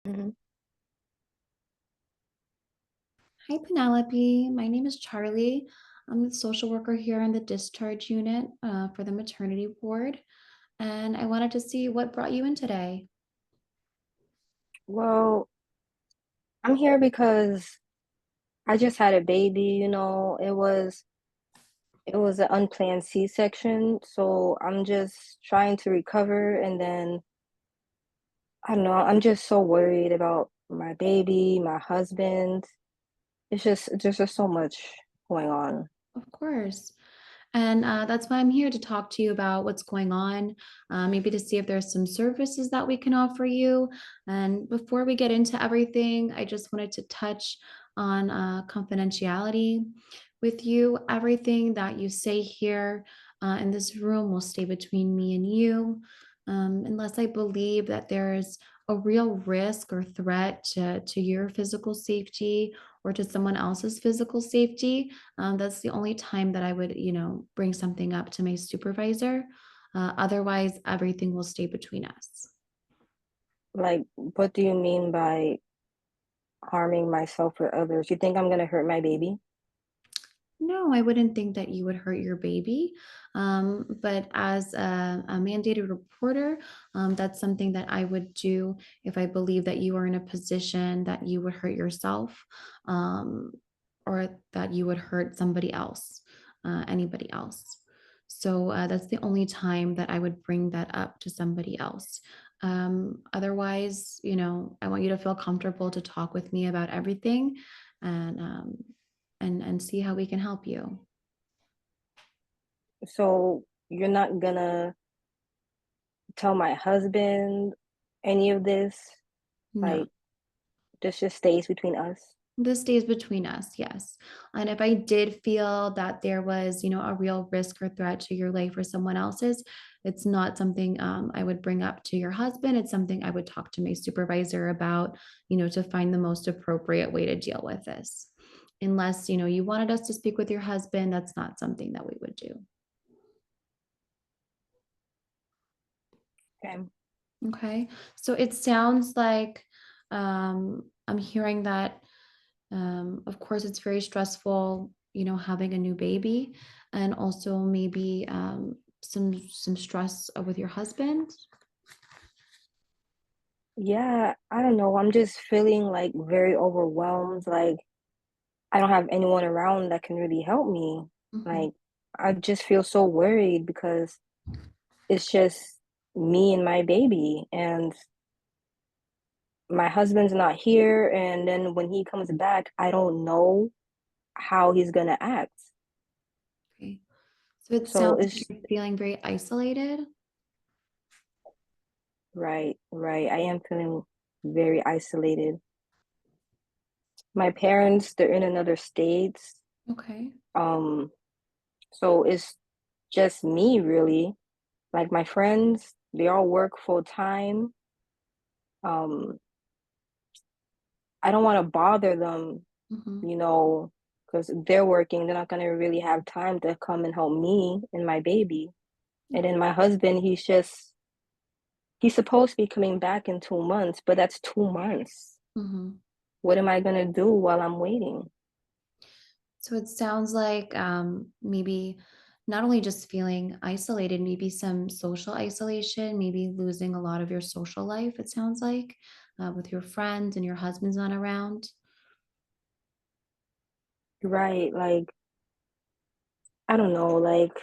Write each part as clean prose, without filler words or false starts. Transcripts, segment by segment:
Mhm. Hi, Penelope. My name is Charlie. I'm the social worker here in the discharge unit for the maternity ward, and I wanted to see what brought you in today. Well, I'm here because I just had a baby, it was an unplanned C-section, so I'm just trying to recover and then I don't know, I'm just so worried about my baby, my husband. There's just so much going on. Of course. And that's why I'm here to talk to you about what's going on, maybe to see if there's some services that we can offer you. And before we get into everything, I just wanted to touch on confidentiality with you. Everything that you say here in this room will stay between me and you, unless I believe that there's a real risk or threat to your physical safety or to someone else's physical safety. That's the only time that I would, bring something up to my supervisor. Otherwise, everything will stay between us. Like, what do you mean by harming myself or others? You think I'm gonna hurt my baby? No, I wouldn't think that you would hurt your baby. But as a mandated reporter, that's something that I would do if I believe that you are in a position that you would hurt yourself, um, or that you would hurt somebody else, anybody else. So that's the only time that I would bring that up to somebody else. Otherwise, I want you to feel comfortable to talk with me about everything, and and see how we can help you. So you're not gonna tell my husband any of this? No, Like, this just stays between us? this stays between us, yes. And if I did feel that there was, a real risk or threat to your life or someone else's, it's not something I would bring up to your husband. It's something I would talk to my supervisor about, to find the most appropriate way to deal with this. Unless, you wanted us to speak with your husband, that's not something that we would do. Okay. Okay. So it sounds like I'm hearing that, of course, it's very stressful, having a new baby, and also maybe some stress with your husband. Yeah, I don't know. I'm just feeling like very overwhelmed. Like, I don't have anyone around that can really help me. Mhm. Like, I just feel so worried because it's just me and my baby, and my husband's not here. And then when he comes back, I don't know how he's gonna act. Okay. So it So sounds it's like you're feeling very isolated. right, right. I am feeling very isolated. My parents, they're in another state. Okay. Um, so it's just me really. Like my friends, they all work full time. Um, I don't want to bother them, Hmm. you know, because they're working. They're not gonna really have time to come and help me and my baby. And then my husband, he's supposed to be coming back in 2 months, but that's 2 months. Hmm. What am I gonna do while I'm waiting? So it sounds like maybe not only just feeling isolated, maybe some social isolation, maybe losing a lot of your social life, it sounds like, with your friends and your husband's not around. Right, like I don't know, like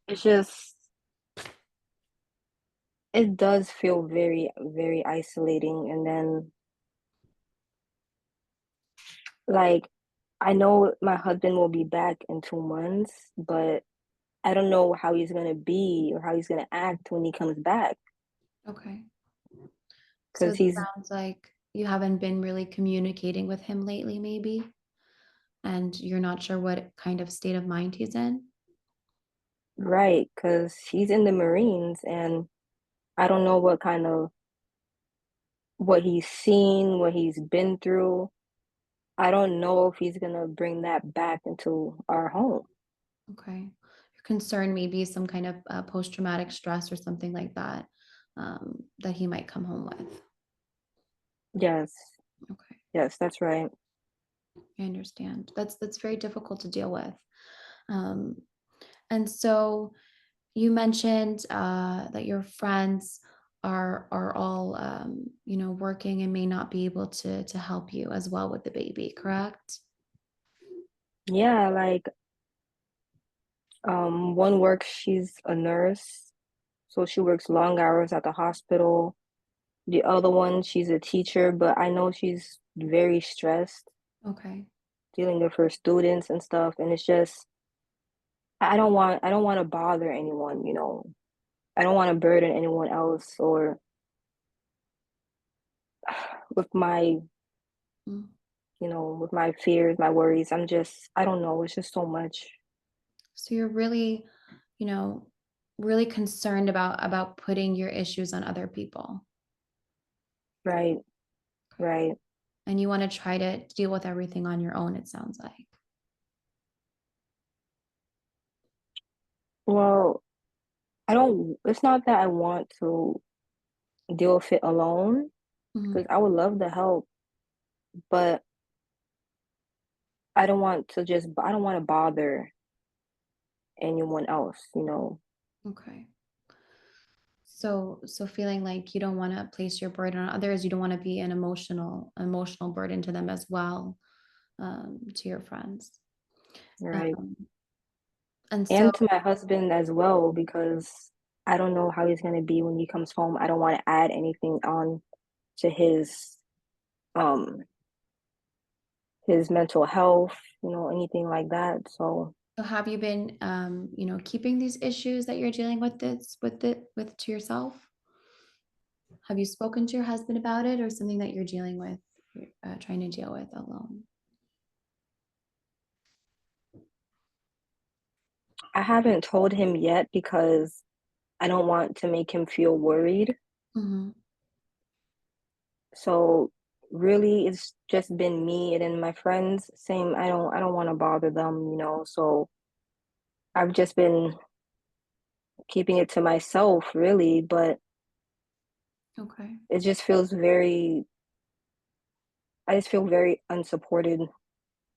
it's just it does feel very, very isolating. And then like I know my husband will be back in 2 months, but I don't know how he's gonna be or how he's gonna act when he comes back Okay. So because it he's sounds like you haven't been really communicating with him lately, maybe, and you're not sure what kind of state of mind he's in. right, because he's in the Marines, and I don't know what he's seen, what he's been through. I don't know if he's gonna bring that back into our home. Okay. You're concerned maybe some kind of post-traumatic stress or something like that, that he might come home with. Yes. Okay, Yes, that's right. I understand. That's very difficult to deal with. Um, and so you mentioned that your friends are all working and may not be able to help you as well with the baby, correct? Yeah, like, one works she's a nurse, so she works long hours at the hospital. The other one, she's a teacher, but I know she's very stressed Okay. dealing with her students and stuff, and it's just I don't wanna bother anyone, you know? I don't wanna burden anyone else or with my Mm. with my fears, my worries. I don't know, it's just so much. So you're really, you know, really concerned about putting your issues on other people, Right, right. and you want to try to deal with everything on your own, it sounds like. Well, I don't it's not that I want to deal with it alone, Mhm. because I would love the help, but I don't wanna bother anyone else, you know? Okay. So feeling like you don't want to place your burden on others, you don't want to be an emotional burden to them as well, to your friends. Right. Um, and so And to my husband as well, because I don't know how he's gonna be when he comes home. I don't wanna add anything on to um, his mental health, anything like that, so so have you been keeping these issues that you're dealing with this with to yourself? Have you spoken to your husband about it, or something that you're dealing with, trying to deal with alone? I haven't told him yet because I don't want to make him feel worried. Mhm. So, really, it's just been me and then my friends, same, I don't wanna bother them, so I've just been keeping it to myself, really, but Okay. it just feels very I just feel very unsupported.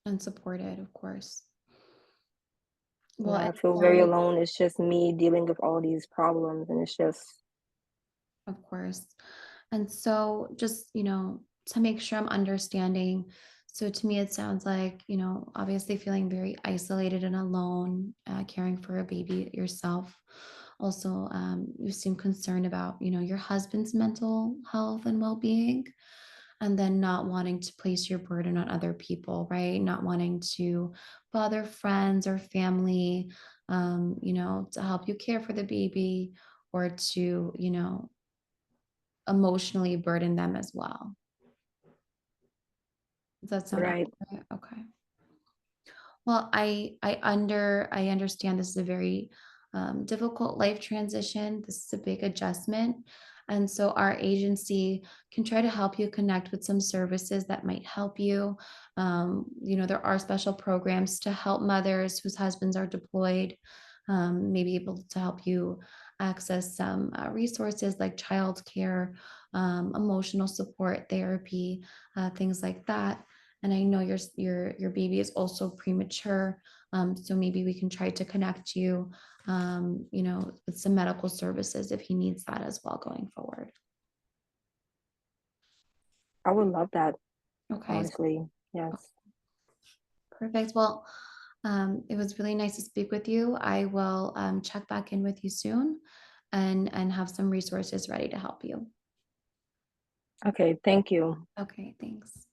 Unsupported, of course. Well, Yeah, it I feel very sounds alone. It's just me dealing with all these problems, and it's just Of course. And so just, to make sure I'm understanding, so to me, it sounds like, obviously feeling very isolated and alone, caring for a baby yourself. Also, you seem concerned about, your husband's mental health and well-being, and then not wanting to place your burden on other people, right? Not wanting to bother friends or family, to help you care for the baby or to, emotionally burden them as well. Does that sound right. accurate? Okay. Well, I understand this is a very difficult life transition. This is a big adjustment, and so our agency can try to help you connect with some services that might help you. There are special programs to help mothers whose husbands are deployed, maybe able to help you access some resources like childcare, emotional support therapy, things like that. And I know your baby is also premature, so maybe we can try to connect you, with some medical services if he needs that as well going forward. I would love that, Okay, honestly. Yes. perfect. Well, it was really nice to speak with you. I will check back in with you soon, and have some resources ready to help you. Okay, thank you. Okay, thanks.